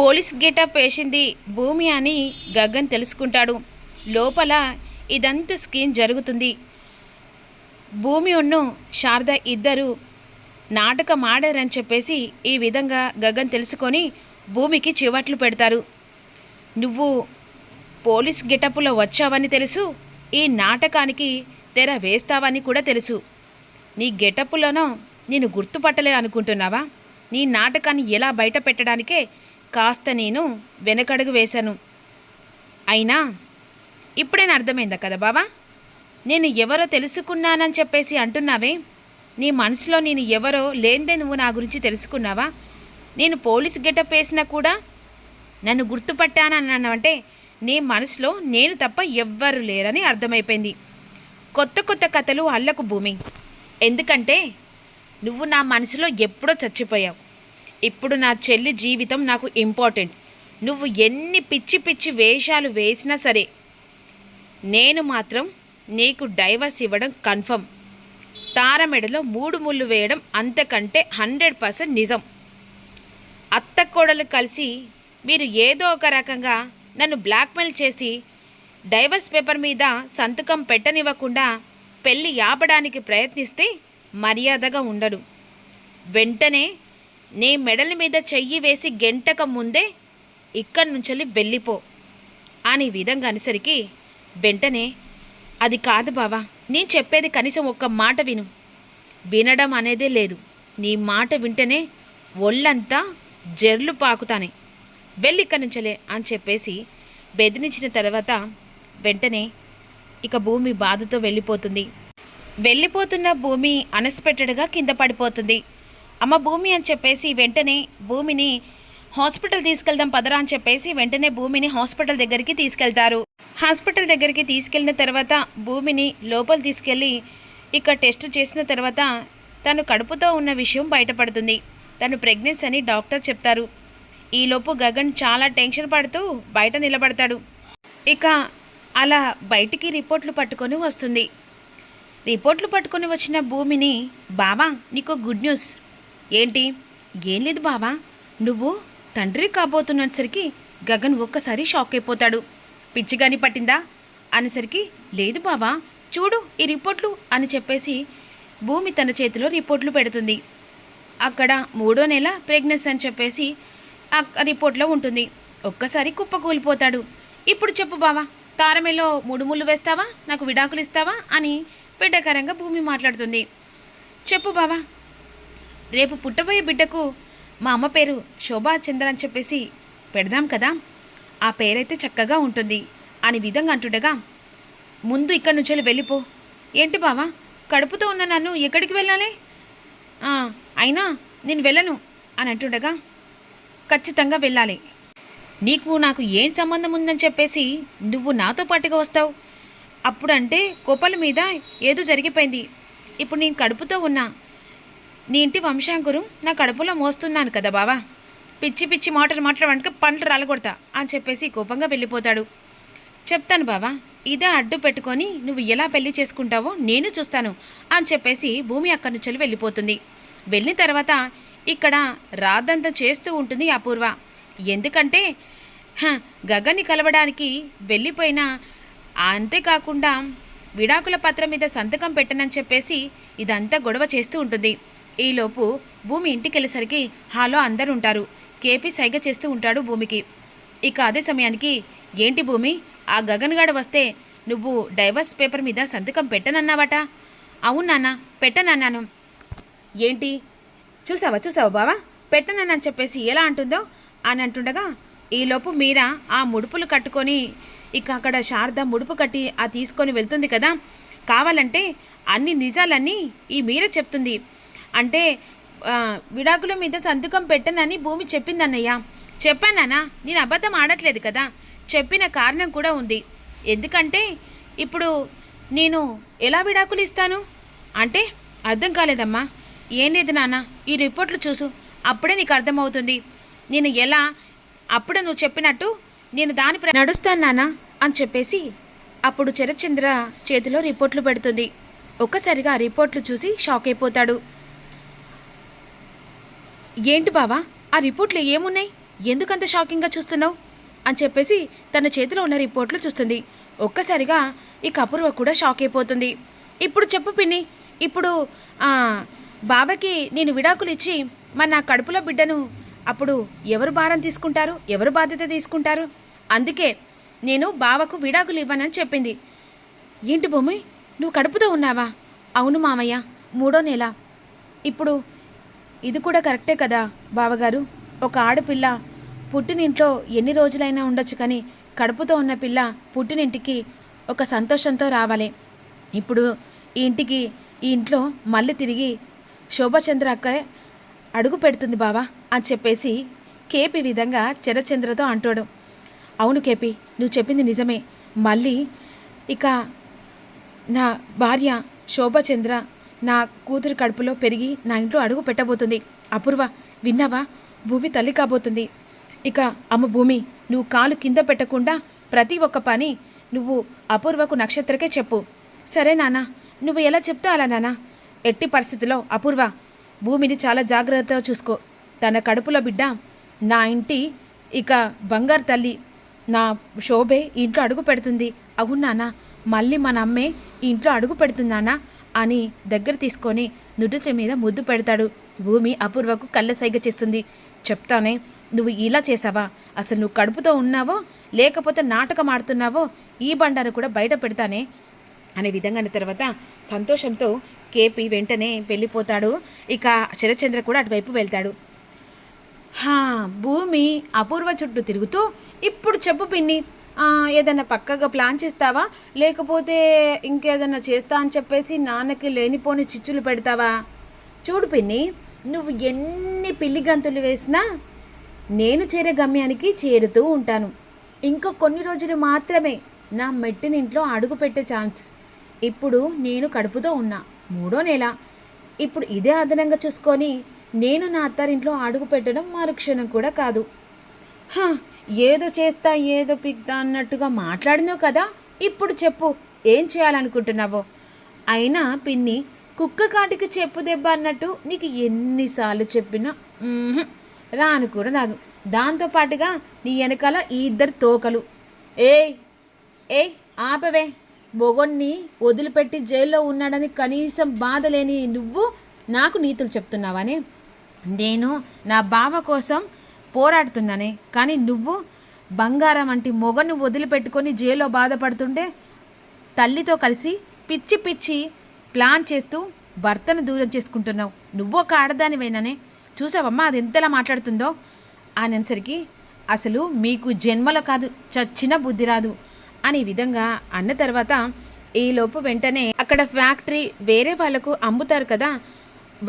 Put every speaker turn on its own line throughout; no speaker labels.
Police getup వేసింది భూమి అని గగన్ తెలుసుకుంటాడు. లోపల ఇదంతా స్కీమ్ జరుగుతుంది. భూమి ఉన్ను శారద ఇద్దరు నాటకం ఆడారని చెప్పేసి ఈ విధంగా గగన్ తెలుసుకొని భూమికి చివట్లు పెడతారు. నువ్వు పోలీస్ గెటప్లో వచ్చావని తెలుసు, ఈ నాటకానికి తెర వేస్తావని కూడా తెలుసు. నీ గెటప్లోనో నేను గుర్తుపట్టలే అనుకుంటున్నావా? నీ నాటకాన్ని ఎలా బయట పెట్టడానికే కాస్త నేను వెనకడుగు వేశాను. అయినా ఇప్పుడైనా అర్థమైందా కదా బావా? నేను ఎవరో తెలుసుకున్నానని చెప్పేసి అంటున్నావే, నీ మనసులో నేను ఎవరో లేందే నువ్వు నా గురించి తెలుసుకున్నావా? నేను పోలీస్ గెటప్ వేసినా కూడా నన్ను గుర్తుపట్టానన్నావంటే నీ మనసులో నేను తప్ప ఎవ్వరు లేరని అర్థమైపోయింది. కొత్త కొత్త కథలు అల్లకు భూమి. ఎందుకంటే నువ్వు నా మనసులో ఎప్పుడో చచ్చిపోయావు. ఇప్పుడు నా చెల్లి జీవితం నాకు ఇంపార్టెంట్. నువ్వు ఎన్ని పిచ్చి పిచ్చి వేషాలు వేసినా సరే నేను మాత్రం నీకు డైవర్స్ ఇవ్వడం కన్ఫర్మ్. తారమెడలో 3 ముళ్ళు వేయడం అంతకంటే 100% నిజం. అత్త కోడలు కలిసి మీరు ఏదో ఒక రకంగా నన్ను బ్లాక్మెయిల్ చేసి డైవర్స్ పేపర్ మీద సంతకం పెట్టనివ్వకుండా పెళ్ళి ఆపడానికి ప్రయత్నిస్తే మర్యాదగా ఉండడు. వెంటనే నీ మెడల మీద చెయ్యి వేసి గెంటక ముందే ఇక్కడి నుంచి వెళ్ళిపో అని విధంగా అనేసరికి వెంటనే అది కాదు బావా, నేను చెప్పేది కనీసం ఒక్క మాట విను. వినడం అనేదే లేదు. నీ మాట వింటేనే ఒళ్ళంతా జర్లు పాకుతానే. వెళ్ళి ఇక్కడి నుంచలే అని చెప్పేసి బెదిరించిన తర్వాత వెంటనే ఇక భూమి బాధతో వెళ్ళిపోతున్న భూమి అన్ఎక్స్పెక్టెడ్గా కింద పడిపోతుంది. అమ్మ భూమి అని చెప్పేసి వెంటనే భూమిని హాస్పిటల్ తీసుకెళ్దాం పదరా అని చెప్పేసి వెంటనే భూమిని హాస్పిటల్ దగ్గరికి తీసుకెళ్తారు. హాస్పిటల్ దగ్గరికి తీసుకెళ్ళిన తర్వాత భూమిని లోపల తీసుకెళ్ళి ఇక టెస్ట్ చేసిన తర్వాత తను కడుపుతో ఉన్న విషయం బయటపడుతుంది. తను ప్రెగ్నెన్సీ అని డాక్టర్ చెప్తారు. ఈలోపు గగన్ చాలా టెన్షన్ పడుతూ బయట నిలబడతాడు. ఇక అలా బయటికి రిపోర్ట్లు పట్టుకొని వస్తుంది. రిపోర్ట్లు పట్టుకొని వచ్చిన భూమిని, బావా నీకు గుడ్ న్యూస్. ఏంటి? ఏం లేదు బావా, నువ్వు తండ్రి కాబోతున్నసరికి గగన్ ఒక్కసారి షాక్ అయిపోతాడు. పిచ్చిగాని పట్టిందా అనేసరికి లేదు బావా చూడు ఈ రిపోర్ట్లు అని చెప్పేసి భూమి తన చేతిలో రిపోర్ట్లు పెడుతుంది. అక్కడ 3వ నెల ప్రెగ్నెన్సీ అని చెప్పేసి ఆ రిపోర్ట్లో ఉంటుంది. ఒక్కసారి కుప్పకూలిపోతాడు. ఇప్పుడు చెప్పు బావా, తారమేలో 3 ముళ్ళు వేస్తావా, నాకు విడాకులు ఇస్తావా అని బిడ్డకరంగా భూమి మాట్లాడుతుంది. చెప్పు బావా, రేపు పుట్టబోయే బిడ్డకు మా అమ్మ పేరు శోభా చంద్ర అని చెప్పేసి పెడదాం కదా, ఆ పేరైతే చక్కగా ఉంటుంది అని విధంగా అంటుండగా ముందు ఇక్కడి నుంచి వెళ్ళిపో. ఏంటి బావా, కడుపుతో ఉన్న నన్ను ఎక్కడికి వెళ్ళాలి? అయినా నేను వెళ్ళను అని అంటుండగా ఖచ్చితంగా వెళ్ళాలి. నీకు నాకు ఏం సంబంధం ఉందని చెప్పేసి నువ్వు నాతో పాటుగా వస్తావు? అప్పుడంటే కోపల మీద ఏదో జరిగిపోయింది. ఇప్పుడు నేను కడుపుతో ఉన్నా, నీ ఇంటి వంశాంకురం నా కడుపులో మోస్తున్నాను కదా బావా, పిచ్చి పిచ్చి మాటలు మాట్లాడడానికి పంటలు రాలగొడతా అని చెప్పేసి కోపంగా వెళ్ళిపోతాడు. చెప్తాను బావా, ఇదే అడ్డు పెట్టుకొని నువ్వు ఎలా పెళ్లి చేసుకుంటావో నేను చూస్తాను అని చెప్పేసి భూమి అక్కడి నుంచి వెళ్ళిపోతుంది. వెళ్ళిన తర్వాత ఇక్కడ రాద్దంతం చేస్తూ ఉంటుంది అపూర్వ. ఎందుకంటే గగన్ని కలవడానికి వెళ్ళిపోయినా, అంతేకాకుండా విడాకుల పత్రం మీద సంతకం పెట్టనని చెప్పేసి ఇదంతా గొడవ చేస్తూ ఉంటుంది. ఈలోపు భూమి ఇంటికి వెళ్ళేసరికి హాలో అందరు ఉంటారు. కేపీ సైగ చేస్తూ ఉంటాడు భూమికి. ఇక అదే సమయానికి ఏంటి భూమి, ఆ గగన్ గాడు వస్తే నువ్వు డైవర్స్ పేపర్ మీద సంతకం పెట్టనన్నావట? అవును నాన్న పెట్టనన్నాను. ఏంటి చూసావా బావా, పెట్టనని చెప్పేసి ఎలా అంటుందో అని అంటుండగా ఈలోపు మీరా ఆ ముడుపులు కట్టుకొని ఇక అక్కడ శారద ముడుపు కట్టి ఆ తీసుకొని వెళ్తుంది కదా. కావాలంటే అన్ని నిజాలన్నీ ఈ మీర చెప్తుంది. అంటే విడాకుల మీద సంతకం పెట్టనని భూమి చెప్పిందన్నయ్య. చెప్పానా? నేను అబద్ధం ఆడట్లేదు కదా. చెప్పిన కారణం కూడా ఉంది. ఎందుకంటే ఇప్పుడు నేను ఎలా విడాకులు ఇస్తాను అంటే అర్థం కాలేదమ్మా. ఏం లేదు నాన్న, ఈ రిపోర్ట్లు చూసు, అప్పుడే నీకు అర్థమవుతుంది. నేను ఎలా అప్పుడే నువ్వు చెప్పినట్టు నేను దాని నడుస్తాను నాన్న అని చెప్పేసి అప్పుడు శరత్చంద్ర చేతిలో రిపోర్ట్లు పెడుతుంది. ఒక్కసారిగా ఆ రిపోర్ట్లు చూసి షాక్ అయిపోతాడు. ఏంటి బావా, ఆ రిపోర్ట్లు ఏమున్నాయి? ఎందుకంత షాకింగ్గా చూస్తున్నావు అని చెప్పేసి తన చేతిలో ఉన్న రిపోర్ట్లు చూస్తుంది. ఒక్కసారిగా ఇక అపూర్వ కూడా షాక్ అయిపోతుంది. ఇప్పుడు చెప్పు పిన్ని, ఇప్పుడు బాబాకి నేను విడాకులు ఇచ్చి మరి నా కడుపులో బిడ్డను అప్పుడు ఎవరు భారం తీసుకుంటారు, ఎవరు బాధ్యత తీసుకుంటారు? అందుకే నేను బావకు విడాకులు ఇవ్వనని చెప్పింది. ఏంటి భూమి, నువ్వు కడుపుతో ఉన్నావా? అవును మామయ్య, 3వ నెల. ఇప్పుడు ఇది కూడా కరెక్టే కదా బావగారు. ఒక ఆడపిల్ల పుట్టినింట్లో ఎన్ని రోజులైనా ఉండొచ్చు, కానీ కడుపుతో ఉన్న పిల్ల పుట్టినింటికి ఒక సంతోషంతో రావాలి. ఇప్పుడు ఈ ఇంట్లో మళ్ళీ తిరిగి శోభచంద్ర అక్క అడుగు పెడుతుంది బావా అని చెప్పేసి కేపీ విధంగా చరచంద్రతో అంటాడు. అవును కేపీ, నువ్వు చెప్పింది నిజమే. మళ్ళీ ఇక నా భార్య శోభచంద్ర నా కూతురు కడుపులో పెరిగి నా ఇంట్లో అడుగు పెట్టబోతుంది. అపూర్వ విన్నావా, భూమి తల్లి కాబోతుంది. ఇక అమ్మ భూమి, నువ్వు కాలు కింద పెట్టకుండా ప్రతి ఒక్క పని నువ్వు అపూర్వకు నక్షత్రకే చెప్పు. సరే నాన్న, నువ్వు ఎలా చెప్తా అలా నాన్న. ఎట్టి పరిస్థితిలో అపూర్వ భూమిని చాలా జాగ్రత్తగా చూసుకో. తన కడుపులో బిడ్డ నా ఇంటి ఇక బంగారు తల్లి నా శోభే ఇంట్లో అడుగు పెడుతుంది. అవును నాన్న, మళ్ళీ మన అమ్మే ఇంట్లో అడుగు పెడుతుందానా అని దగ్గర తీసుకొని నుదుటి మీద ముద్దు పెడతాడు. భూమి అపూర్వకు కళ్ళ సైగ చేస్తుంది. చెప్తానే, నువ్వు ఇలా చేసావా? అసలు నువ్వు కడుపుతో ఉన్నావో లేకపోతే నాటకం ఆడుతున్నావో ఈ బండారు కూడా బయట పెడతానే అనే విధంగా తర్వాత సంతోషంతో కేపీ వెంటనే వెళ్ళిపోతాడు. ఇక శరచంద్ర కూడా అటువైపు వెళ్తాడు. భూమి అపూర్వ చుట్టూ తిరుగుతూ, ఇప్పుడు చెప్పు పిన్ని, ఏదైనా పక్కగా ప్లాన్ చేస్తావా, లేకపోతే ఇంకేదన్నా చేస్తా అని చెప్పేసి నాన్నకి లేనిపోని చిచ్చులు పెడతావా? చూడు పిన్ని, నువ్వు ఎన్ని పిల్లి గంతులు వేసినా నేను చేరే గమ్యానికి చేరుతూ ఉంటాను. ఇంకా కొన్ని రోజులు మాత్రమే నా మెట్టినింట్లో అడుగు పెట్టే ఛాన్స్. ఇప్పుడు నేను కడుపుతో ఉన్నా, 3వ నెల. ఇప్పుడు ఇదే అదనంగా చూసుకొని నేను నా అత్తారింట్లో అడుగు పెట్టడం మరుక్షణం కూడా కాదు. ఏదో చేస్తా ఏదో పిక్తా అన్నట్టుగా మాట్లాడినావు కదా, ఇప్పుడు చెప్పు ఏం చేయాలనుకుంటున్నావో. అయినా పిన్ని, కుక్క కాటికి చెప్పు దెబ్బ అన్నట్టు నీకు ఎన్నిసార్లు చెప్పినా రాను కూడా రాదు. దాంతోపాటుగా నీ వెనకాల ఈ 2 తోకలు. ఏ ఆపవే, మొగొన్ని వదిలిపెట్టి జైల్లో ఉన్నాడని కనీసం బాధ లేని నువ్వు నాకు నీతులు చెప్తున్నావని. నేను నా బావ కోసం పోరాడుతున్నానే, కానీ నువ్వు బంగారం వంటి మొగను వదిలిపెట్టుకొని జైల్లో బాధపడుతుంటే తల్లితో కలిసి పిచ్చి పిచ్చి ప్లాన్ చేస్తూ భర్తను దూరం చేసుకుంటున్నావు. నువ్వు ఒక ఆడదానివైనానే, చూసావమ్మా అది ఎంతలా మాట్లాడుతుందో అనేసరికి అసలు మీకు జన్మలో కాదు చచ్చిన బుద్ధి రాదు అనే విధంగా అన్న తర్వాత ఈలోపు వెంటనే అక్కడ ఫ్యాక్టరీ వేరే వాళ్ళకు అమ్ముతారు కదా,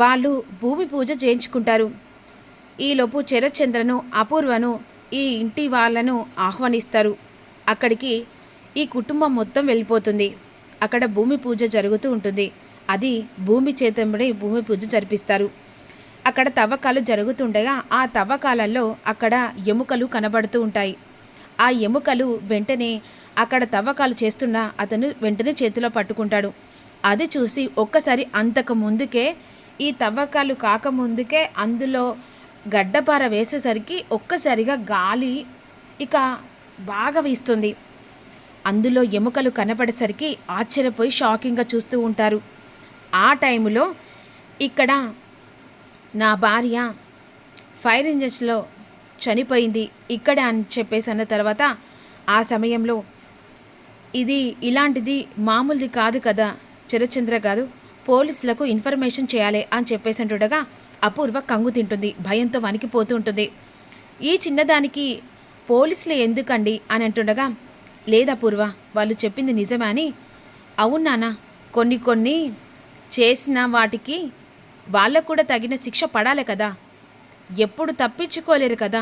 వాళ్ళు భూమి పూజ చేయించుకుంటారు. ఈలోపు శరత్చంద్రను అపూర్వను ఈ ఇంటి వాళ్ళను ఆహ్వానిస్తారు. అక్కడికి ఈ కుటుంబం మొత్తం వెళ్ళిపోతుంది. అక్కడ భూమి పూజ జరుగుతూ ఉంటుంది. అది భూమి చేతబడి భూమి పూజ జరిపిస్తారు. అక్కడ తవ్వకాలు జరుగుతుండగా ఆ తవ్వకాలలో అక్కడ ఎముకలు కనబడుతూ ఉంటాయి. ఆ ఎముకలు వెంటనే అక్కడ తవ్వకాలు చేస్తున్న అతను వెంటనే చేతిలో పట్టుకుంటాడు. అది చూసి ఒక్కసారి అంతకు ముందుకే ఈ తవ్వకాలు కాకముందుకే అందులో గడ్డపార వేసేసరికి ఒక్కసారిగా గాలి ఇక బాగా వీస్తుంది. అందులో ఎముకలు కనపడేసరికి ఆశ్చర్యపోయి షాకింగ్గా చూస్తూ ఉంటారు. ఆ టైంలో ఇక్కడ నా భార్య ఫైర్ ఇంజన్స్లో చనిపోయింది ఇక్కడ అని చెప్పేసి అన్న తర్వాత ఆ సమయంలో ఇది ఇలాంటిది మామూలుది కాదు కదా శరత్చంద్ర కాదు, పోలీసులకు ఇన్ఫర్మేషన్ చేయాలి అని చెప్పేసి అంటుండగా అపూర్వ కంగు తింటుంది, భయంతో వణికిపోతూ ఉంటుంది. ఈ చిన్నదానికి పోలీసులు ఎందుకండి అని అంటుండగా, లేదపూర్వ వాళ్ళు చెప్పింది నిజమే అని. అవునానా, కొన్ని చేసిన వాటికి వాళ్ళకు కూడా తగిన శిక్ష పడాలి కదా, ఎప్పుడు తప్పించుకోలేరు కదా.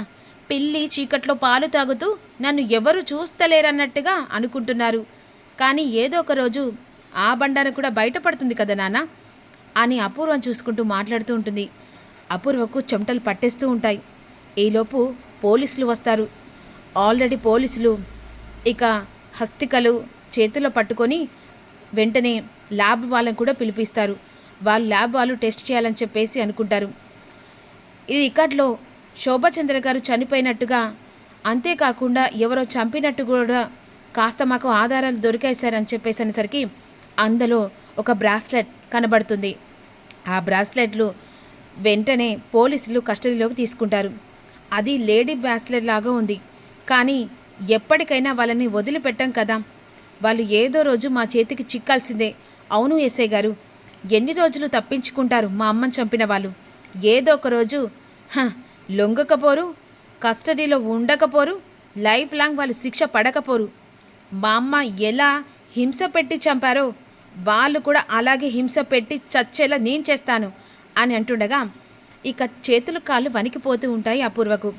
పిల్లి చీకట్లో పాలు తాగుతూ నన్ను ఎవరు చూస్తలేరన్నట్టుగా అనుకుంటున్నారు, కానీ ఏదో ఒక రోజు ఆ బండారం కూడా బయటపడుతుంది కదా నాన్న అని అపూర్వం చూసుకుంటూ మాట్లాడుతూ ఉంటుంది. అపూర్వకు చెమటలు పట్టేస్తూ ఉంటాయి. ఈలోపు పోలీసులు వస్తారు. ఆల్రెడీ పోలీసులు ఇక హస్తికలు చేతిలో పట్టుకొని వెంటనే ల్యాబ్ వాళ్ళని కూడా పిలిపిస్తారు. వాళ్ళు ల్యాబ్ వాళ్ళు టెస్ట్ చేయాలని చెప్పేసి అనుకుంటారు. ఈ రికార్డులో శోభచంద్ర గారు చనిపోయినట్టుగా, అంతేకాకుండా ఎవరో చంపినట్టు కూడా కాస్త మాకు ఆధారాలు దొరికాయి సార్ అని చెప్పేసి అనేసరికి అందులో ఒక బ్రాస్లెట్ కనబడుతుంది. ఆ బ్రాస్లెట్లు వెంటనే పోలీసులు కస్టడీలోకి తీసుకుంటారు. అది లేడీ బ్రాస్లెట్ లాగా ఉంది, కానీ ఎప్పటికైనా వాళ్ళని వదిలిపెట్టాం కదా, వాళ్ళు ఏదో రోజు మా చేతికి చిక్కాల్సిందే. అవును ఎస్ఐ గారు, ఎన్ని రోజులు తప్పించుకుంటారు మా అమ్మని చంపిన వాళ్ళు? ఏదో ఒక రోజు లొంగకపోరు, కస్టడీలో ఉండకపోరు, లైఫ్ లాంగ్ వాళ్ళు శిక్ష పడకపోరు. మా అమ్మ ఎలా హింస పెట్టి చంపారో వాళ్ళు కూడా అలాగే హింస పెట్టి చచ్చేలా నేను చేస్తాను అని అంటుండగా ఇక చేతులు కాళ్ళు వణికిపోతూ ఉంటాయి అపూర్వకు.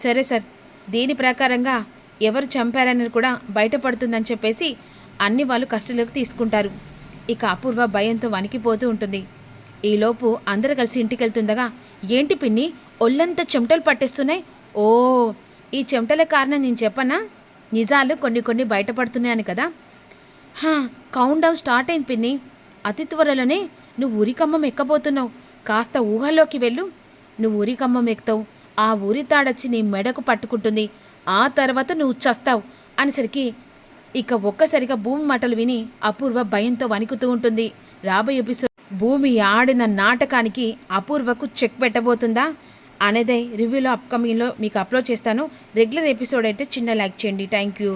సరే సార్, దీని ప్రకారంగా ఎవరు చంపారని కూడా బయటపడుతుందని చెప్పేసి అన్ని వాళ్ళు కస్టడీలోకి తీసుకుంటారు. ఇక అపూర్వ భయంతో వణికిపోతూ ఉంటుంది. ఈలోపు అందరూ కలిసి ఇంటికి వెళ్తుండగా, ఏంటి పిన్ని ఒళ్ళంతా చెమటలు పట్టేస్తున్నాయి? ఓ, ఈ చెమటల కారణం నేను చెప్పనా? నిజాలు కొన్ని బయటపడుతున్నాయని కదా. కౌంట్ డౌన్ స్టార్ట్ అయింది పిన్ని. అతి త్వరలోనే నువ్వు ఊరికమ్మం ఎక్కబోతున్నావు. కాస్త ఊహల్లోకి వెళ్ళు. నువ్వు ఊరికమ్మం ఎక్కుతావు, ఆ ఊరి తాడొచ్చి నీ మెడకు పట్టుకుంటుంది, ఆ తర్వాత నువ్వు చస్తావు అనేసరికి ఇక ఒక్కసారిగా భూమి మాటలు విని అపూర్వ భయంతో వణుకుతూ ఉంటుంది. రాబోయే ఎపిసోడ్ భూమి ఆడిన నాటకానికి అపూర్వకు చెక్ పెట్టబోతుందా అనేదే రివ్యూలో అప్కమింగ్లో మీకు అప్లోడ్ చేస్తాను. రెగ్యులర్ ఎపిసోడ్ అయితే చిన్న లైక్ చేయండి. Thank you.